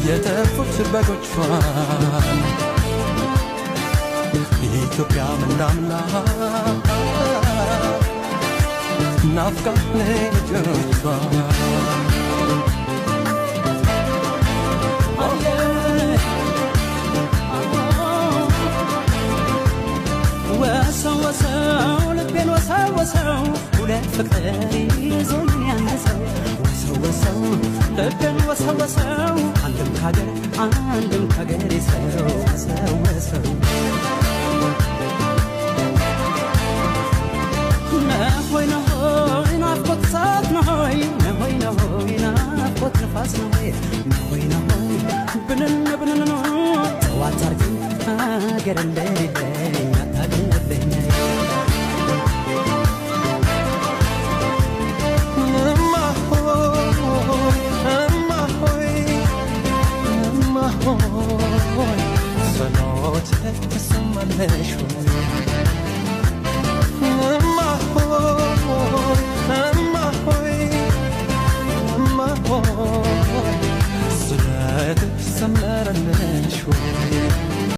የተፉት በጎቿን ኢትዮጵያ ምናምና ናፍቃት ልጆቿን ወሰው ልቤን ወሰው ሁለት ፍቅር ይዞኝ ያነሰው ወሰው ልቤን ወሰው አንድም ካገር ሰው ነሆይ ናፍቆት እሳት ነሆይ ናፍቆት ንፋስ ነሆይ ብንን ነው ጠዋት አርግን አገር እንደሌለኝ አታገለብኝ ሰኖት ተሰማለሽ